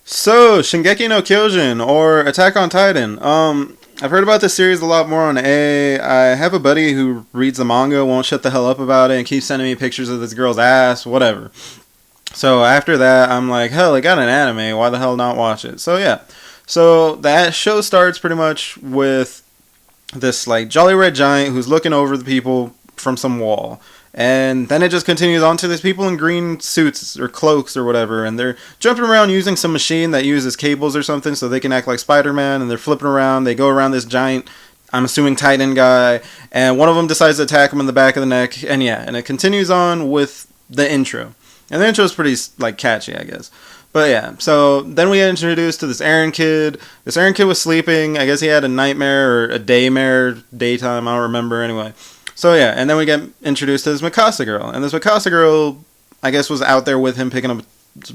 So, Shingeki no Kyojin, or Attack on Titan. I've heard about this series a lot more on A. I have a buddy who reads the manga, won't shut the hell up about it, and keeps sending me pictures of this girl's ass, whatever. So after that, I'm like, hell, I got an anime, why the hell not watch it? So yeah. So that show starts pretty much with this like jolly red giant who's looking over the people from some wall. And then it just continues on to these people in green suits or cloaks or whatever, and they're jumping around using some machine that uses cables or something so they can act like Spider-Man, and they're flipping around. They go around this giant, I'm assuming Titan guy, and one of them decides to attack him in the back of the neck, and yeah, and it continues on with the intro. And the intro is pretty like catchy, I guess. But yeah, so then we get introduced to this Aaron kid. This Aaron kid was sleeping. I guess he had a nightmare or a daymare, daytime, I don't remember anyway. So yeah, and then we get introduced to this Mikasa girl. And this Mikasa girl, I guess, was out there with him picking up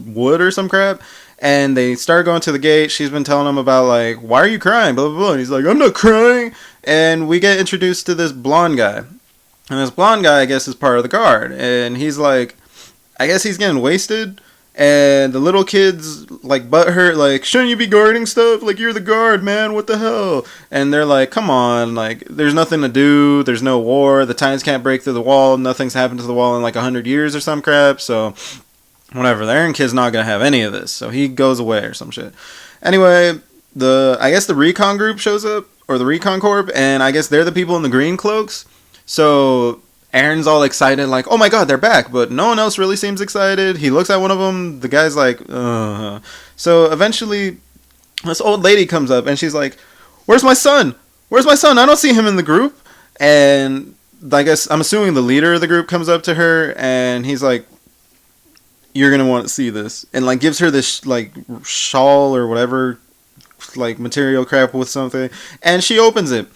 wood or some crap. And they start going to the gate. She's been telling him about, like, why are you crying? Blah, blah, blah. And he's like, I'm not crying. And we get introduced to this blonde guy. And this blonde guy, I guess, is part of the guard. And he's like, I guess he's getting wasted. And the little kids, like, butthurt, like, shouldn't you be guarding stuff? Like, you're the guard, man, what the hell? And they're like, come on, like, there's nothing to do, there's no war, the Titans can't break through the wall, nothing's happened to the wall in, like, 100 years or some crap, so, whatever, the Aaron kid's not gonna have any of this, so he goes away or some shit. Anyway, I guess the recon group shows up, or the recon corp, and I guess they're the people in the green cloaks, so Aaron's all excited, like, oh my god, they're back, but no one else really seems excited. He looks at one of them, the guy's like, So eventually, this old lady comes up, and she's like, where's my son? Where's my son? I don't see him in the group. And I guess, I'm assuming the leader of the group comes up to her, and he's like, you're gonna want to see this. And, like, gives her this, like, shawl or whatever, like, material crap with something, and she opens it.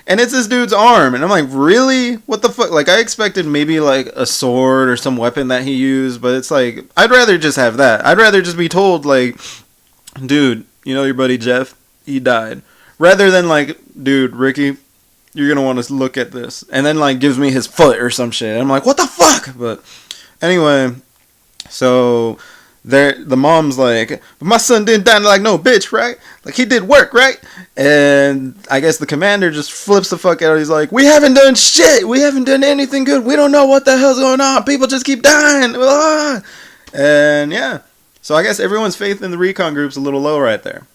And it's this dude's arm. And I'm like, really? What the fuck? Like, I expected maybe, like, a sword or some weapon that he used. But it's like, I'd rather just have that. I'd rather just be told, like, dude, you know your buddy Jeff? He died. Rather than, like, dude, Ricky, you're going to want to look at this. And then, like, gives me his foot or some shit. I'm like, what the fuck? But anyway, so the mom's like, but my son didn't die like no bitch, right? Like, he did work, right? And I guess the commander just flips the fuck out. He's like, we haven't done shit. We haven't done anything good. We don't know what the hell's going on. People just keep dying. Ah. And yeah. So I guess everyone's faith in the recon group's a little low right there.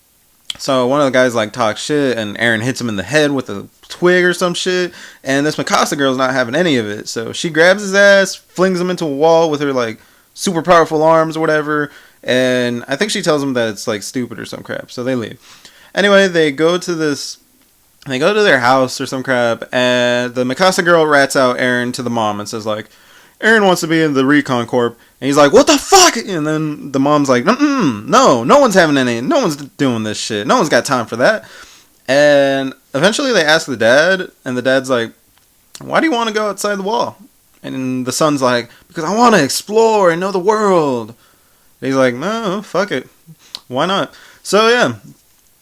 So one of the guys, like, talks shit, and Aaron hits him in the head with a twig or some shit. And this Mikasa girl's not having any of it. So she grabs his ass, flings him into a wall with her, like, super powerful arms or whatever, and I think she tells them that it's like stupid or some crap, so they leave. Anyway, they go to their house or some crap, and the Mikasa girl rats out Aaron to the mom and says, like, Aaron wants to be in the recon corp, and he's like, what the fuck? And then the mom's like, no one's having any, no one's doing this shit, no one's got time for that. And eventually they ask the dad, and the dad's like, why do you want to go outside the wall? And the son's like, because I want to explore and know the world. And he's like, no, fuck it. Why not? So, yeah.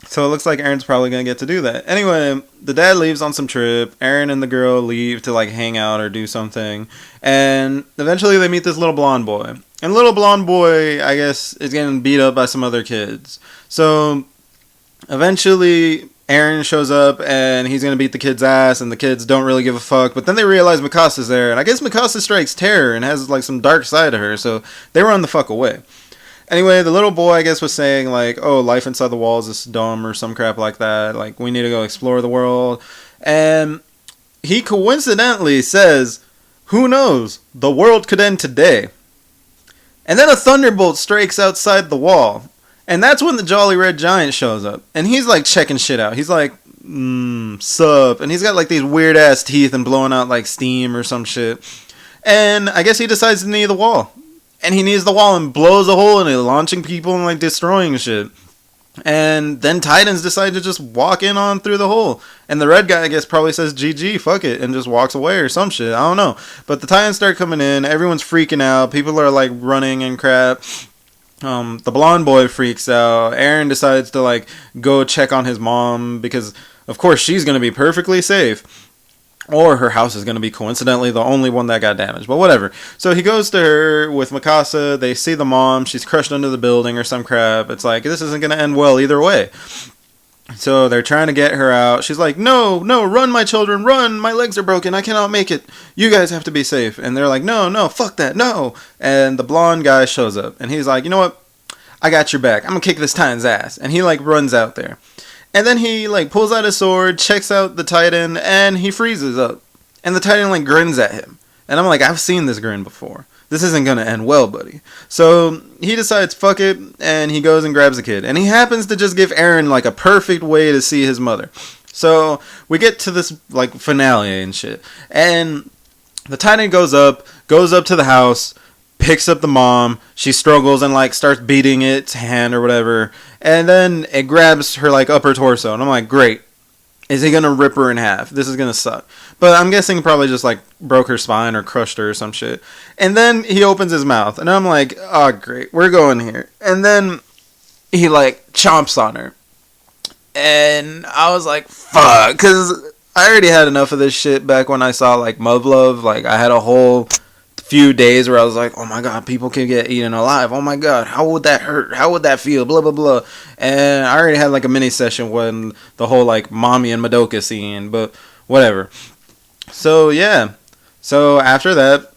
So, it looks like Aaron's probably going to get to do that. Anyway, the dad leaves on some trip. Aaron and the girl leave to, like, hang out or do something. And eventually they meet this little blonde boy. And little blonde boy, I guess, is getting beat up by some other kids. So, eventually Aaron shows up, and he's going to beat the kid's ass, and the kids don't really give a fuck. But then they realize Mikasa's there, and I guess Mikasa strikes terror and has, like, some dark side to her, so they run the fuck away. Anyway, the little boy, I guess, was saying, like, oh, life inside the walls is dumb or some crap like that. Like, we need to go explore the world. And he coincidentally says, who knows, the world could end today. And then a thunderbolt strikes outside the wall. And that's when the Jolly Red Giant shows up. And he's, like, checking shit out. He's like, sup. And he's got, like, these weird-ass teeth and blowing out, like, steam or some shit. And I guess he decides to knee the wall. And he knees the wall and blows a hole in it, launching people and, like, destroying shit. And then Titans decide to just walk in on through the hole. And the red guy, I guess, probably says, GG, fuck it, and just walks away or some shit. I don't know. But the Titans start coming in. Everyone's freaking out. People are, like, running and crap. The blonde boy freaks out. Aaron decides to, like, go check on his mom because, of course, she's going to be perfectly safe. Or her house is going to be coincidentally the only one that got damaged. But whatever. So he goes to her with Mikasa. They see the mom. She's crushed under the building or some crap. It's like, this isn't going to end well either way. So they're trying to get her out. She's like, no, run, my children, run. My legs are broken. I cannot make it. You guys have to be safe. And they're like, no, fuck that, no. And the blonde guy shows up. And he's like, you know what? I got your back. I'm going to kick this Titan's ass. And he, like, runs out there. And then he, like, pulls out his sword, checks out the Titan, and he freezes up. And the Titan, like, grins at him. And I'm like, I've seen this grin before. This isn't going to end well, buddy. So he decides, fuck it, and he goes and grabs the kid. And he happens to just give Eren, like, a perfect way to see his mother. So we get to this, like, finale and shit. And the Titan goes up to the house, picks up the mom. She struggles and, like, starts beating its hand or whatever. And then it grabs her, like, upper torso. And I'm like, great. Is he going to rip her in half? This is going to suck. But I'm guessing probably just, like, broke her spine or crushed her or some shit. And then he opens his mouth. And I'm like, oh, great. We're going here. And then he, like, chomps on her. And I was like, fuck. Because I already had enough of this shit back when I saw, like, Muv-Luv. Like, I had a whole few days where I was like, oh my god, people can get eaten alive. Oh my god, how would that hurt? How would that feel? Blah, blah, blah. And I already had like a mini session when the whole like mommy and Madoka scene, but whatever. So yeah. So after that,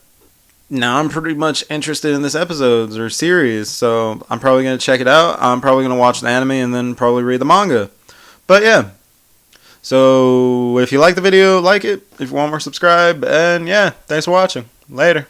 now I'm pretty much interested in this episodes or series. So I'm probably going to check it out. I'm probably going to watch the anime and then probably read the manga. But yeah. So if you like the video, like it. If you want more, subscribe. And yeah, thanks for watching. Later.